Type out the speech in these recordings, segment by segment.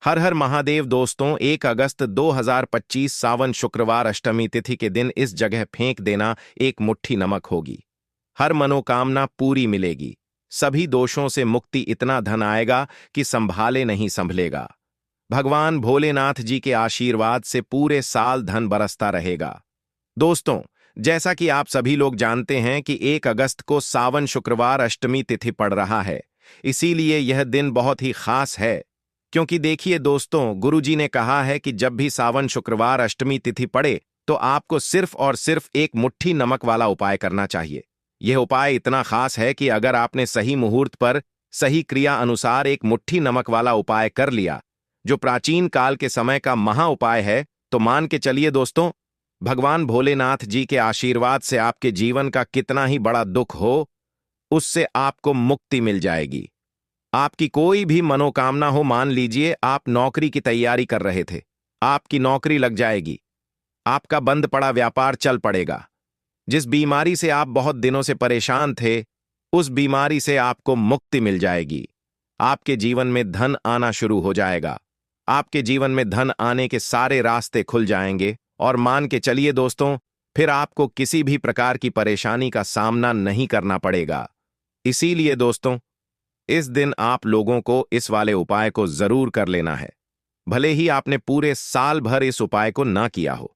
हर हर महादेव दोस्तों, 1 अगस्त 2025 सावन शुक्रवार अष्टमी तिथि के दिन इस जगह फेंक देना एक मुट्ठी नमक होगी। हर मनोकामना पूरी मिलेगी। सभी दोषों से मुक्ति, इतना धन आएगा कि संभाले नहीं संभलेगा। भगवान भोलेनाथ जी के आशीर्वाद से पूरे साल धन बरसता रहेगा। दोस्तों, जैसा कि आप सभी लोग जानते हैं कि 1 अगस्त को सावन शुक्रवार अष्टमी तिथि पड़ रहा है, इसीलिए यह दिन बहुत ही खास है। क्योंकि देखिए दोस्तों, गुरुजी ने कहा है कि जब भी सावन शुक्रवार अष्टमी तिथि पड़े तो आपको सिर्फ और सिर्फ एक मुट्ठी नमक वाला उपाय करना चाहिए। यह उपाय इतना खास है कि अगर आपने सही मुहूर्त पर सही क्रिया अनुसार एक मुट्ठी नमक वाला उपाय कर लिया, जो प्राचीन काल के समय का महा उपाय है, तो मान के चलिए दोस्तों, भगवान भोलेनाथ जी के आशीर्वाद से आपके जीवन का कितना ही बड़ा दुख हो, उससे आपको मुक्ति मिल जाएगी। आपकी कोई भी मनोकामना हो, मान लीजिए आप नौकरी की तैयारी कर रहे थे, आपकी नौकरी लग जाएगी। आपका बंद पड़ा व्यापार चल पड़ेगा। जिस बीमारी से आप बहुत दिनों से परेशान थे, उस बीमारी से आपको मुक्ति मिल जाएगी। आपके जीवन में धन आना शुरू हो जाएगा। आपके जीवन में धन आने के सारे रास्ते खुल जाएंगे और मान के चलिए दोस्तों, फिर आपको किसी भी प्रकार की परेशानी का सामना नहीं करना पड़ेगा। इसीलिए दोस्तों, इस दिन आप लोगों को इस वाले उपाय को जरूर कर लेना है। भले ही आपने पूरे साल भर इस उपाय को ना किया हो,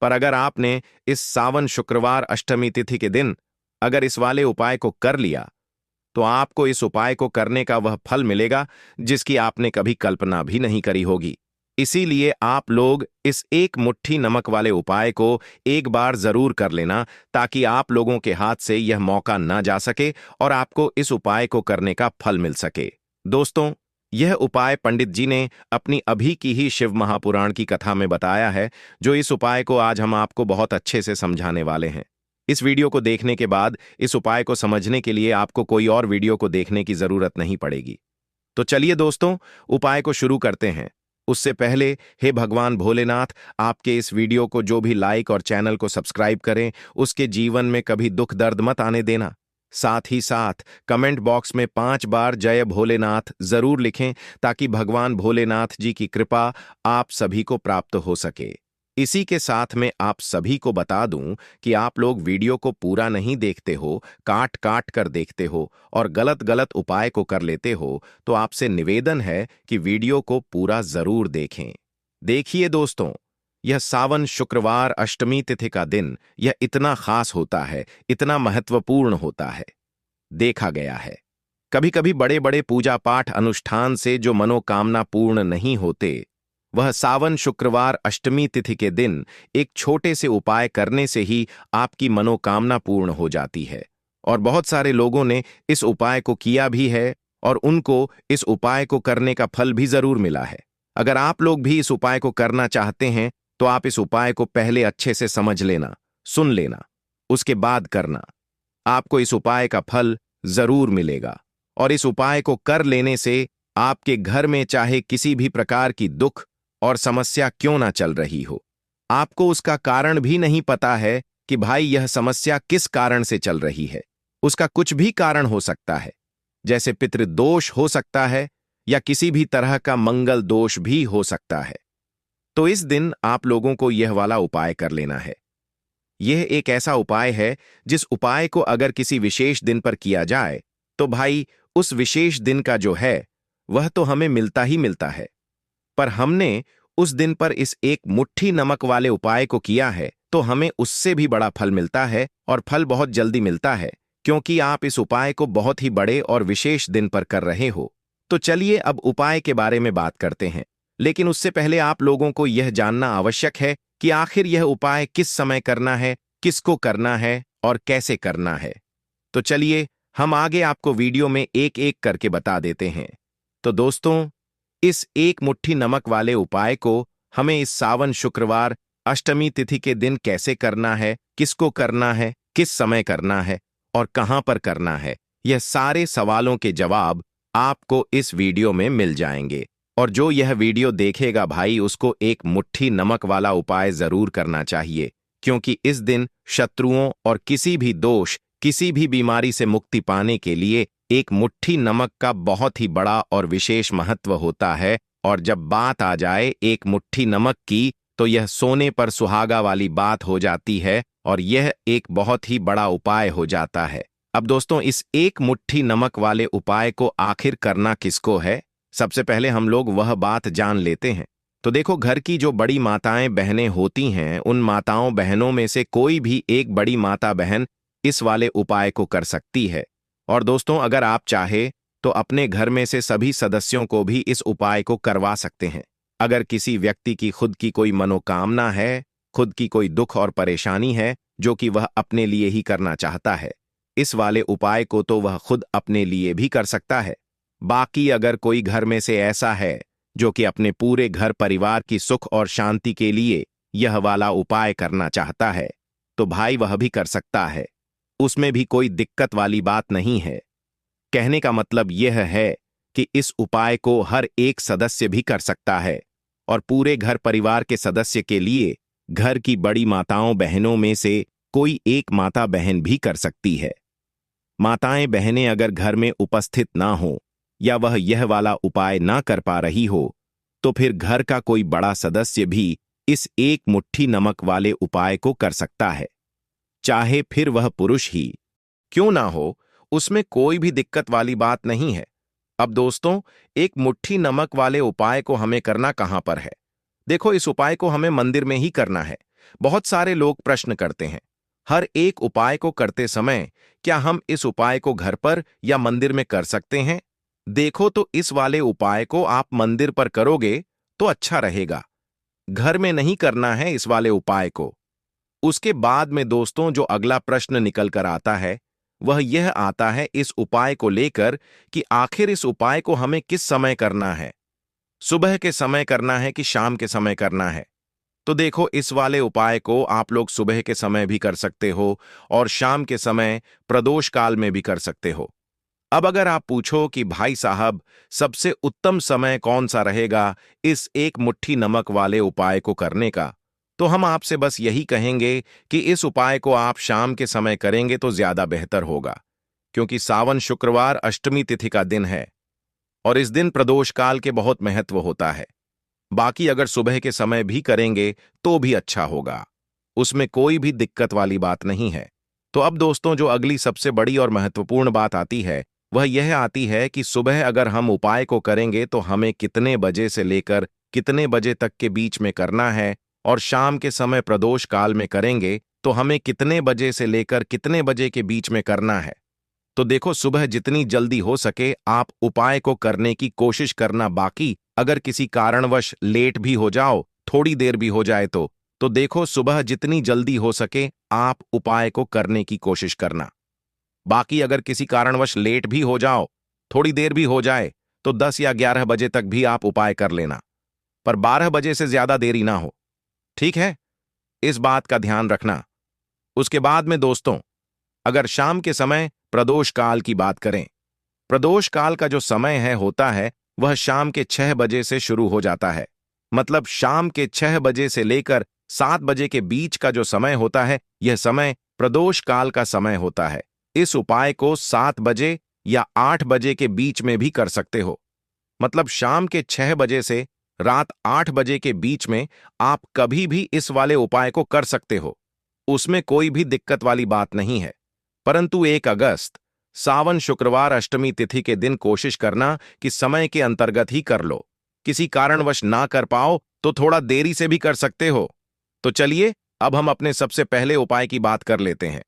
पर अगर आपने इस सावन शुक्रवार अष्टमी तिथि के दिन अगर इस वाले उपाय को कर लिया, तो आपको इस उपाय को करने का वह फल मिलेगा जिसकी आपने कभी कल्पना भी नहीं करी होगी। इसीलिए आप लोग इस एक मुट्ठी नमक वाले उपाय को एक बार जरूर कर लेना, ताकि आप लोगों के हाथ से यह मौका ना जा सके और आपको इस उपाय को करने का फल मिल सके। दोस्तों, यह उपाय पंडित जी ने अपनी अभी की ही शिव महापुराण की कथा में बताया है, जो इस उपाय को आज हम आपको बहुत अच्छे से समझाने वाले हैं। इस वीडियो को देखने के बाद इस उपाय को समझने के लिए आपको कोई और वीडियो को देखने की जरूरत नहीं पड़ेगी। तो चलिए दोस्तों, उपाय को शुरू करते हैं। उससे पहले, हे भगवान भोलेनाथ, आपके इस वीडियो को जो भी लाइक और चैनल को सब्सक्राइब करें, उसके जीवन में कभी दुख दर्द मत आने देना। साथ ही साथ कमेंट बॉक्स में 5 बार जय भोलेनाथ जरूर लिखें, ताकि भगवान भोलेनाथ जी की कृपा आप सभी को प्राप्त हो सके। इसी के साथ में आप सभी को बता दूं कि आप लोग वीडियो को पूरा नहीं देखते हो, काट काट कर देखते हो और गलत गलत उपाय को कर लेते हो, तो आपसे निवेदन है कि वीडियो को पूरा जरूर देखें। देखिए दोस्तों, यह सावन शुक्रवार अष्टमी तिथि का दिन यह इतना खास होता है, इतना महत्वपूर्ण होता है। देखा गया है, कभी कभी बड़े बड़े पूजा पाठ अनुष्ठान से जो मनोकामना पूर्ण नहीं होते, वह सावन शुक्रवार अष्टमी तिथि के दिन एक छोटे से उपाय करने से ही आपकी मनोकामना पूर्ण हो जाती है। और बहुत सारे लोगों ने इस उपाय को किया भी है और उनको इस उपाय को करने का फल भी जरूर मिला है। अगर आप लोग भी इस उपाय को करना चाहते हैं, तो आप इस उपाय को पहले अच्छे से समझ लेना, सुन लेना, उसके बाद करना। आपको इस उपाय का फल जरूर मिलेगा। और इस उपाय को कर लेने से आपके घर में चाहे किसी भी प्रकार की दुख और समस्या क्यों ना चल रही हो, आपको उसका कारण भी नहीं पता है कि भाई यह समस्या किस कारण से चल रही है। उसका कुछ भी कारण हो सकता है, जैसे पितृदोष हो सकता है या किसी भी तरह का मंगल दोष भी हो सकता है। तो इस दिन आप लोगों को यह वाला उपाय कर लेना है। यह एक ऐसा उपाय है जिस उपाय को अगर किसी विशेष दिन पर किया जाए, तो भाई उस विशेष दिन का जो है वह तो हमें मिलता ही मिलता है। पर हमने उस दिन पर इस एक मुट्ठी नमक वाले उपाय को किया है, तो हमें उससे भी बड़ा फल मिलता है, और फल बहुत जल्दी मिलता है, क्योंकि आप इस उपाय को बहुत ही बड़े और विशेष दिन पर कर रहे हो। तो चलिए अब उपाय के बारे में बात करते हैं। लेकिन उससे पहले आप लोगों को यह जानना आवश्यक है कि आखिर यह उपाय किस समय करना है, किसको करना है और कैसे करना है। तो चलिए हम आगे आपको वीडियो में एक एक करके बता देते हैं। तो दोस्तों, इस एक मुट्ठी नमक वाले उपाय को हमें इस सावन शुक्रवार अष्टमी तिथि के दिन कैसे करना है, किसको करना है, किस समय करना है और कहां पर करना है, यह सारे सवालों के जवाब आपको इस वीडियो में मिल जाएंगे। और जो यह वीडियो देखेगा भाई, उसको एक मुट्ठी नमक वाला उपाय जरूर करना चाहिए, क्योंकि इस दिन शत्रुओं और किसी भी दोष, किसी भी बीमारी से मुक्ति पाने के लिए एक मुट्ठी नमक का बहुत ही बड़ा और विशेष महत्व होता है। और जब बात आ जाए एक मुट्ठी नमक की तो यह सोने पर सुहागा वाली बात हो जाती है और यह एक बहुत ही बड़ा उपाय हो जाता है। अब दोस्तों, इस एक मुट्ठी नमक वाले उपाय को आखिर करना किसको है, सबसे पहले हम लोग वह बात जान लेते हैं। तो देखो, घर की जो बड़ी माताएं बहनें होती हैं, उन माताओं बहनों में से कोई भी एक बड़ी माता बहन इस वाले उपाय को कर सकती है। और दोस्तों, अगर आप चाहे तो अपने घर में से सभी सदस्यों को भी इस उपाय को करवा सकते हैं। अगर किसी व्यक्ति की खुद की कोई मनोकामना है, खुद की कोई दुख और परेशानी है जो कि वह अपने लिए ही करना चाहता है, इस वाले उपाय को तो वह खुद अपने लिए भी कर सकता है। बाकी अगर कोई घर में से ऐसा है जो कि अपने पूरे घर परिवार की सुख और शांति के लिए यह वाला उपाय करना चाहता है, तो भाई वह भी कर सकता है। उसमें भी कोई दिक्कत वाली बात नहीं है। कहने का मतलब यह है कि इस उपाय को हर एक सदस्य भी कर सकता है और पूरे घर परिवार के सदस्य के लिए घर की बड़ी माताओं बहनों में से कोई एक माता बहन भी कर सकती है। माताएं बहनें अगर घर में उपस्थित ना हो या वह यह वाला उपाय ना कर पा रही हो, तो फिर घर का कोई बड़ा सदस्य भी इस एक मुट्ठी नमक वाले उपाय को कर सकता है। चाहे फिर वह पुरुष ही क्यों ना हो, उसमें कोई भी दिक्कत वाली बात नहीं है। अब दोस्तों, एक मुट्ठी नमक वाले उपाय को हमें करना कहां पर है? देखो, इस उपाय को हमें मंदिर में ही करना है। बहुत सारे लोग प्रश्न करते हैं, हर एक उपाय को करते समय क्या हम इस उपाय को घर पर या मंदिर में कर सकते हैं? देखो, तो इस वाले उपाय को आप मंदिर पर करोगे तो अच्छा रहेगा। घर में नहीं करना है इस वाले उपाय को। उसके बाद में दोस्तों, जो अगला प्रश्न निकल कर आता है वह यह आता है इस उपाय को लेकर कि आखिर इस उपाय को हमें किस समय करना है, सुबह के समय करना है कि शाम के समय करना है? तो देखो, इस वाले उपाय को आप लोग सुबह के समय भी कर सकते हो और शाम के समय प्रदोष काल में भी कर सकते हो। अब अगर आप पूछो कि भाई साहब, सबसे उत्तम समय कौन सा रहेगा इस एक मुट्ठी नमक वाले उपाय को करने का, तो हम आपसे बस यही कहेंगे कि इस उपाय को आप शाम के समय करेंगे तो ज्यादा बेहतर होगा, क्योंकि सावन शुक्रवार अष्टमी तिथि का दिन है और इस दिन प्रदोष काल के बहुत महत्व होता है। बाकी अगर सुबह के समय भी करेंगे तो भी अच्छा होगा, उसमें कोई भी दिक्कत वाली बात नहीं है। तो अब दोस्तों, जो अगली सबसे बड़ी और महत्वपूर्ण बात आती है वह यह आती है कि सुबह अगर हम उपाय को करेंगे तो हमें कितने बजे से लेकर कितने बजे तक के बीच में करना है, और शाम के समय प्रदोष काल में करेंगे तो हमें कितने बजे से लेकर कितने बजे के बीच में करना है। तो देखो, सुबह जितनी जल्दी हो सके आप उपाय को करने की कोशिश करना। बाकी अगर किसी कारणवश लेट भी हो जाओ, थोड़ी देर भी हो जाए तो देखो, सुबह जितनी जल्दी हो सके आप उपाय को करने की कोशिश करना। बाकी अगर किसी कारणवश लेट भी हो जाओ, थोड़ी देर भी हो जाए, तो 10 या 11 बजे तक भी आप उपाय कर लेना, पर 12 बजे से ज्यादा देरी ना हो। ठीक है, इस बात का ध्यान रखना। उसके बाद में दोस्तों, अगर शाम के समय प्रदोष काल की बात करें, प्रदोष काल का जो समय है होता है वह शाम के 6 बजे से शुरू हो जाता है। मतलब शाम के 6 बजे से लेकर 7 बजे के बीच का जो समय होता है, यह समय प्रदोष काल का समय होता है। इस उपाय को 7 बजे या 8 बजे के बीच में भी कर सकते हो। मतलब शाम के 6 बजे से रात 8 बजे के बीच में आप कभी भी इस वाले उपाय को कर सकते हो, उसमें कोई भी दिक्कत वाली बात नहीं है। परंतु 1 अगस्त सावन शुक्रवार अष्टमी तिथि के दिन कोशिश करना कि समय के अंतर्गत ही कर लो। किसी कारणवश ना कर पाओ तो थोड़ा देरी से भी कर सकते हो। तो चलिए, अब हम अपने सबसे पहले उपाय की बात कर लेते हैं।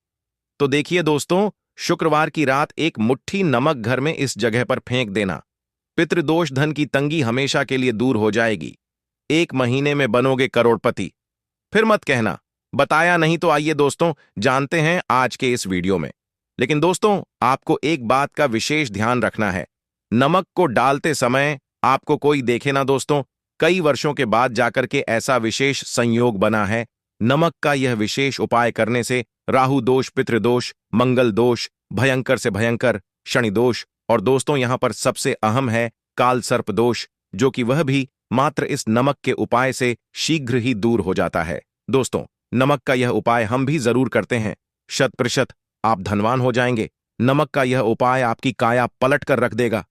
तो देखिए दोस्तों, शुक्रवार की रात एक मुट्ठी नमक घर में इस जगह पर फेंक देना। पितृदोष धन की तंगी हमेशा के लिए दूर हो जाएगी। 1 महीने में बनोगे करोड़पति। फिर मत कहना बताया नहीं। तो आइए दोस्तों, जानते हैं आज के इस वीडियो में। लेकिन दोस्तों, आपको एक बात का विशेष ध्यान रखना है। नमक को डालते समय आपको कोई देखे ना दोस्तों, कई वर्षों के बाद जाकर के ऐसा विशेष संयोग बना है। नमक का यह विशेष उपाय करने से राहु दोष, पितृदोष, मंगल दोष, भयंकर से भयंकर शनि दोष, और दोस्तों यहां पर सबसे अहम है काल सर्प दोष, जो कि वह भी मात्र इस नमक के उपाय से शीघ्र ही दूर हो जाता है। दोस्तों, नमक का यह उपाय हम भी जरूर करते हैं। 100% आप धनवान हो जाएंगे। नमक का यह उपाय आपकी काया पलट कर रख देगा।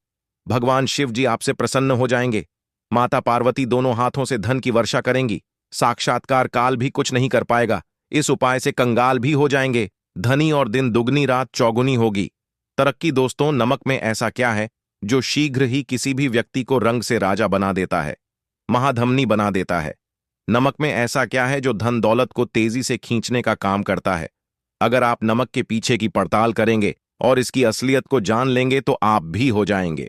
भगवान शिव जी आपसे प्रसन्न हो जाएंगे। माता पार्वती दोनों हाथों से धन की वर्षा करेंगी। साक्षात्कार काल भी कुछ नहीं कर पाएगा। इस उपाय से कंगाल भी हो जाएंगे। धनी और दिन दुगनी रात चौगुनी होगी। तरक्की दोस्तों, नमक में ऐसा क्या है जो शीघ्र ही किसी भी व्यक्ति को रंग से राजा बना देता है, महाधमनी बना देता है? नमक में ऐसा क्या है जो धन दौलत को तेजी से खींचने का काम करता है? अगर आप नमक के पीछे की पड़ताल करेंगे और इसकी असलियत को जान लेंगे तो आप भी हो जाएंगे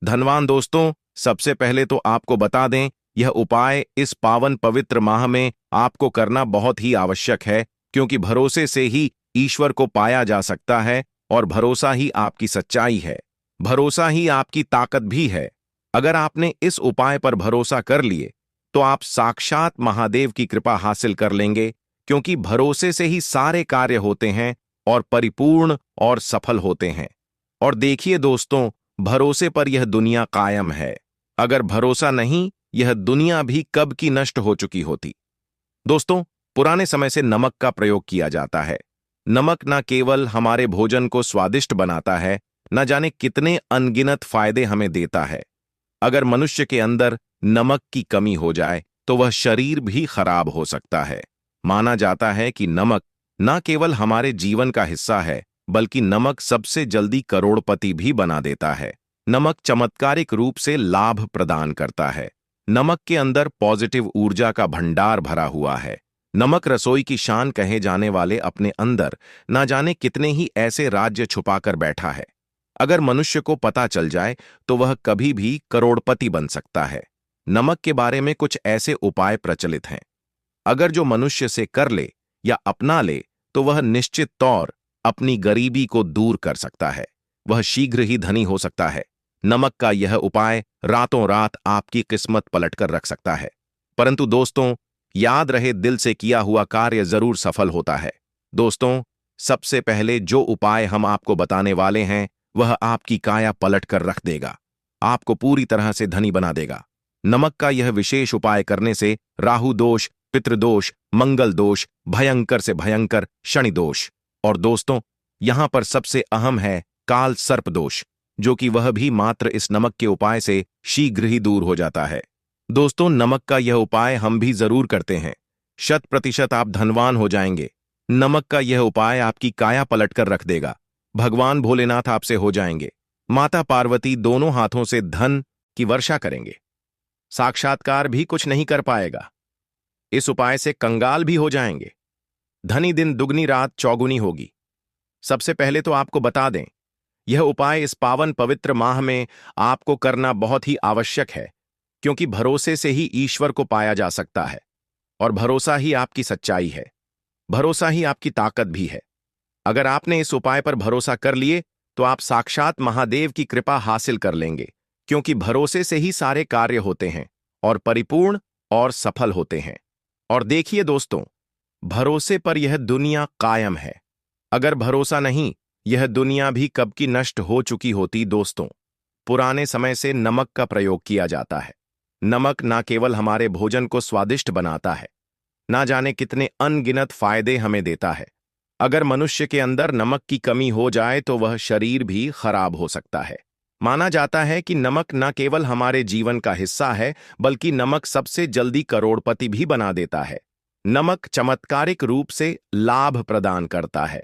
धनवान। दोस्तों, सबसे पहले तो आपको बता दें, यह उपाय इस पावन पवित्र माह में आपको करना बहुत ही आवश्यक है, क्योंकि भरोसे से ही ईश्वर को पाया जा सकता है और भरोसा ही आपकी सच्चाई है, भरोसा ही आपकी ताकत भी है। अगर आपने इस उपाय पर भरोसा कर लिए तो आप साक्षात महादेव की कृपा हासिल कर लेंगे, क्योंकि भरोसे से ही सारे कार्य होते हैं और परिपूर्ण और सफल होते हैं। और देखिए दोस्तों, भरोसे पर यह दुनिया कायम है। अगर भरोसा नहीं, यह दुनिया भी कब की नष्ट हो चुकी होती। दोस्तों, पुराने समय से नमक का प्रयोग किया जाता है। नमक न केवल हमारे भोजन को स्वादिष्ट बनाता है, न जाने कितने अनगिनत फायदे हमें देता है। अगर मनुष्य के अंदर नमक की कमी हो जाए तो वह शरीर भी खराब हो सकता है। माना जाता है कि नमक न केवल हमारे जीवन का हिस्सा है, बल्कि नमक सबसे जल्दी करोड़पति भी बना देता है। नमक चमत्कारिक रूप से लाभ प्रदान करता है। नमक के अंदर पॉजिटिव ऊर्जा का भंडार भरा हुआ है। नमक रसोई की शान कहे जाने वाले अपने अंदर न जाने कितने ही ऐसे राज्य छुपाकर बैठा है। अगर मनुष्य को पता चल जाए तो वह कभी भी करोड़पति बन सकता है। नमक के बारे में कुछ ऐसे उपाय प्रचलित हैं। अगर जो मनुष्य से कर ले या अपना ले तो वह निश्चित तौर अपनी गरीबी को दूर कर सकता है। वह शीघ्र ही धनी हो सकता है। नमक का यह उपाय रातों रात आपकी किस्मत पलटकर रख सकता है। परंतु दोस्तों, याद रहे, दिल से किया हुआ कार्य जरूर सफल होता है। दोस्तों, सबसे पहले जो उपाय हम आपको बताने वाले हैं वह आपकी काया पलट कर रख देगा, आपको पूरी तरह से धनी बना देगा। नमक का यह विशेष उपाय करने से राहु दोष, पितृदोष, मंगल दोष, भयंकर से भयंकर शनि दोष, और दोस्तों यहां पर सबसे अहम है काल सर्प दोष, जो कि वह भी मात्र इस नमक के उपाय से शीघ्र ही दूर हो जाता है। दोस्तों, नमक का यह उपाय हम भी जरूर करते हैं। 100% आप धनवान हो जाएंगे। नमक का यह उपाय आपकी काया पलट कर रख देगा। भगवान भोलेनाथ आपसे हो जाएंगे। माता पार्वती दोनों हाथों से धन की वर्षा करेंगे। साक्षात्कार भी कुछ नहीं कर पाएगा। इस उपाय से कंगाल भी हो जाएंगे। धनी दिन दुगनी रात चौगुनी होगी। सबसे पहले तो आपको बता दें, यह उपाय इस पावन पवित्र माह में आपको करना बहुत ही आवश्यक है, क्योंकि भरोसे से ही ईश्वर को पाया जा सकता है और भरोसा ही आपकी सच्चाई है, भरोसा ही आपकी ताकत भी है। अगर आपने इस उपाय पर भरोसा कर लिए तो आप साक्षात महादेव की कृपा हासिल कर लेंगे, क्योंकि भरोसे से ही सारे कार्य होते हैं और परिपूर्ण और सफल होते हैं। और देखिए दोस्तों, भरोसे पर यह दुनिया कायम है। अगर भरोसा नहीं, यह दुनिया भी कब की नष्ट हो चुकी होती। दोस्तों, पुराने समय से नमक का प्रयोग किया जाता है। नमक ना केवल हमारे भोजन को स्वादिष्ट बनाता है, ना जाने कितने अनगिनत फायदे हमें देता है। अगर मनुष्य के अंदर नमक की कमी हो जाए तो वह शरीर भी खराब हो सकता है। माना जाता है कि नमक न केवल हमारे जीवन का हिस्सा है, बल्कि नमक सबसे जल्दी करोड़पति भी बना देता है। नमक चमत्कारिक रूप से लाभ प्रदान करता है।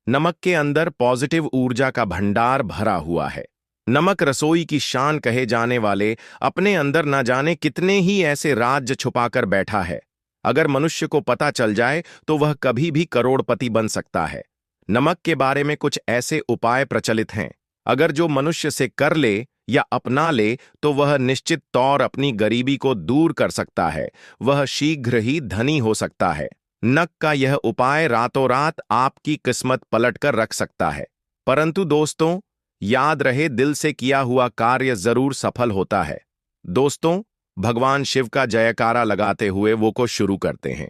नमक के अंदर पॉजिटिव ऊर्जा का भंडार भरा हुआ है। नमक रसोई की शान कहे जाने वाले अपने अंदर न जाने कितने ही ऐसे राज छुपाकर बैठा है। अगर मनुष्य को पता चल जाए तो वह कभी भी करोड़पति बन सकता है। नमक के बारे में कुछ ऐसे उपाय प्रचलित हैं। अगर जो मनुष्य से कर ले या अपना ले तो वह निश्चित तौर अपनी गरीबी को दूर कर सकता है। वह शीघ्र ही धनी हो सकता है। नमक का यह उपाय रातों रात आपकी किस्मत पलट कर रख सकता है। परंतु दोस्तों, याद रहे, दिल से किया हुआ कार्य जरूर सफल होता है। दोस्तों, भगवान शिव का जयकारा लगाते हुए वो को शुरू करते हैं।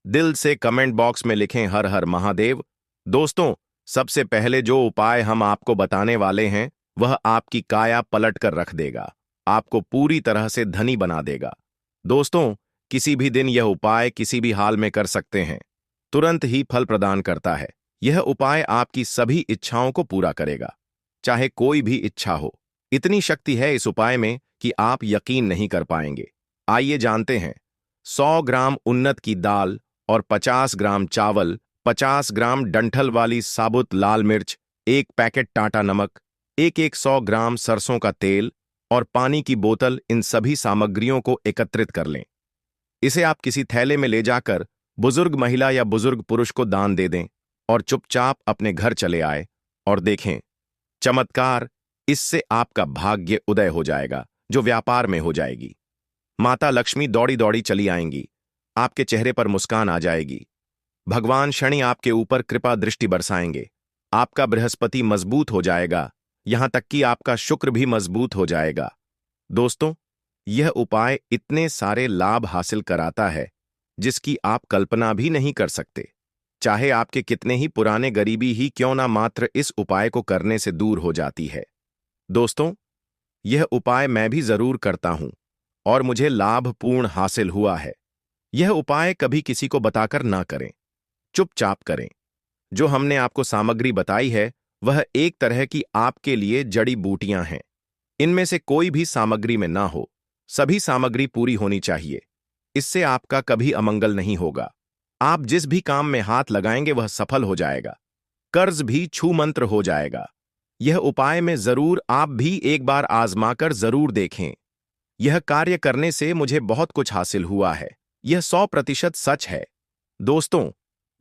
दिल से कमेंट बॉक्स में लिखें हर हर महादेव। दोस्तों, सबसे पहले जो उपाय हम आपको बताने वाले हैं वह आपकी काया पलट कर रख देगा, आपको पूरी तरह से धनी बना देगा। दोस्तों, किसी भी दिन यह उपाय किसी भी हाल में कर सकते हैं, तुरंत ही फल प्रदान करता है। यह उपाय आपकी सभी इच्छाओं को पूरा करेगा, चाहे कोई भी इच्छा हो। इतनी शक्ति है इस उपाय में कि आप यकीन नहीं कर पाएंगे। आइए जानते हैं। 100 ग्राम उन्नत की दाल और 50 ग्राम चावल, 50 ग्राम डंठल वाली साबुत लाल मिर्च, एक पैकेट टाटा नमक, एक 100 ग्राम सरसों का तेल और पानी की बोतल, इन सभी सामग्रियों को एकत्रित कर लें। इसे आप किसी थैले में ले जाकर बुजुर्ग महिला या बुजुर्ग पुरुष को दान दे दें और चुपचाप अपने घर चले आए और देखें चमत्कार। इससे आपका भाग्य उदय हो जाएगा, जो व्यापार में हो जाएगी। माता लक्ष्मी दौड़ी दौड़ी चली आएंगी, आपके चेहरे पर मुस्कान आ जाएगी। भगवान शनि आपके ऊपर कृपा दृष्टि बरसाएंगे। आपका बृहस्पति मजबूत हो जाएगा, यहां तक कि आपका शुक्र भी मजबूत हो जाएगा। दोस्तों, यह उपाय इतने सारे लाभ हासिल कराता है जिसकी आप कल्पना भी नहीं कर सकते। चाहे आपके कितने ही पुराने गरीबी ही क्यों ना, मात्र इस उपाय को करने से दूर हो जाती है। दोस्तों, यह उपाय मैं भी जरूर करता हूं और मुझे लाभपूर्ण हासिल हुआ है। यह उपाय कभी किसी को बताकर ना करें, चुपचाप करें। जो हमने आपको सामग्री बताई है वह एक तरह की आपके लिए जड़ी बूटियां हैं। इनमें से कोई भी सामग्री में ना हो, सभी सामग्री पूरी होनी चाहिए। इससे आपका कभी अमंगल नहीं होगा। आप जिस भी काम में हाथ लगाएंगे वह सफल हो जाएगा। कर्ज भी छू मंत्र हो जाएगा। यह उपाय में जरूर आप भी एक बार आजमाकर जरूर देखें। यह कार्य करने से मुझे बहुत कुछ हासिल हुआ है। यह 100% सच है। दोस्तों,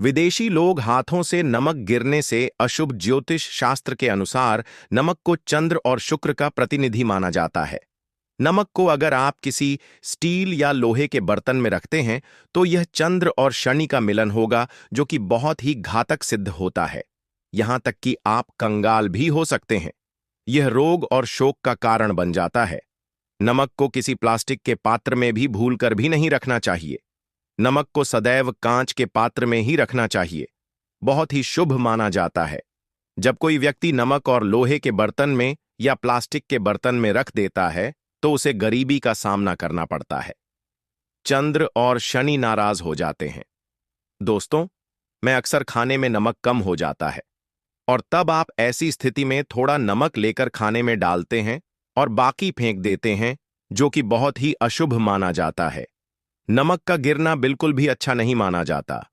विदेशी लोग हाथों से नमक गिरने से अशुभ, ज्योतिष शास्त्र के अनुसार नमक को चंद्र और शुक्र का प्रतिनिधि माना जाता है। नमक को अगर आप किसी स्टील या लोहे के बर्तन में रखते हैं तो यह चंद्र और शनि का मिलन होगा, जो कि बहुत ही घातक सिद्ध होता है। यहां तक कि आप कंगाल भी हो सकते हैं। यह रोग और शोक का कारण बन जाता है। नमक को किसी प्लास्टिक के पात्र में भी भूलकर भी नहीं रखना चाहिए। नमक को सदैव कांच के पात्र में ही रखना चाहिए। बहुत ही शुभ माना जाता है। जब कोई व्यक्ति नमक और लोहे के बर्तन में या प्लास्टिक के बर्तन में रख देता है तो उसे गरीबी का सामना करना पड़ता है। चंद्र और शनि नाराज हो जाते हैं। दोस्तों, मैं अक्सर खाने में नमक कम हो जाता है और तब आप ऐसी स्थिति में थोड़ा नमक लेकर खाने में डालते हैं और बाकी फेंक देते हैं, जो कि बहुत ही अशुभ माना जाता है। नमक का गिरना बिल्कुल भी अच्छा नहीं माना जाता।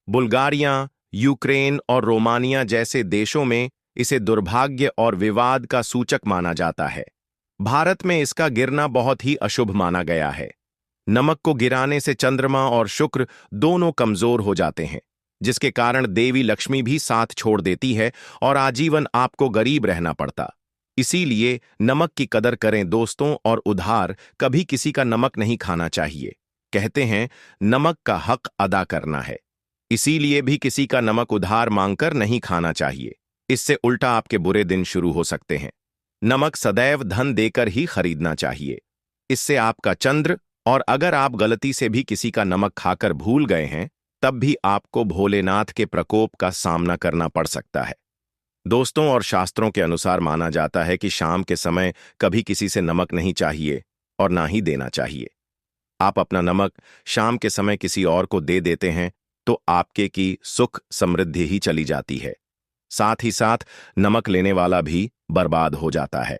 बुल्गारिया, यूक्रेन और रोमानिया जैसे देशों में इसे दुर्भाग्य और विवाद का सूचक माना जाता है। भारत में इसका गिरना बहुत ही अशुभ माना गया है। नमक को गिराने से चंद्रमा और शुक्र दोनों कमजोर हो जाते हैं, जिसके कारण देवी लक्ष्मी भी साथ छोड़ देती है और आजीवन आपको गरीब रहना पड़ता। इसीलिए नमक की कदर करें दोस्तों, और उधार कभी किसी का नमक नहीं खाना चाहिए। कहते हैं नमक का हक अदा करना है, इसीलिए भी किसी का नमक उधार मांगकर नहीं खाना चाहिए। इससे उल्टा आपके बुरे दिन शुरू हो सकते हैं। नमक सदैव धन देकर ही खरीदना चाहिए, इससे आपका चंद्र, और अगर आप गलती से भी किसी का नमक खाकर भूल गए हैं तब भी आपको भोलेनाथ के प्रकोप का सामना करना पड़ सकता है। दोस्तों, और शास्त्रों के अनुसार माना जाता है कि शाम के समय कभी किसी से नमक नहीं चाहिए और ना ही देना चाहिए। आप अपना नमक शाम के समय किसी और को दे देते हैं तो आपके की सुख समृद्धि ही चली जाती है। साथ ही साथ नमक लेने वाला भी बर्बाद हो जाता है।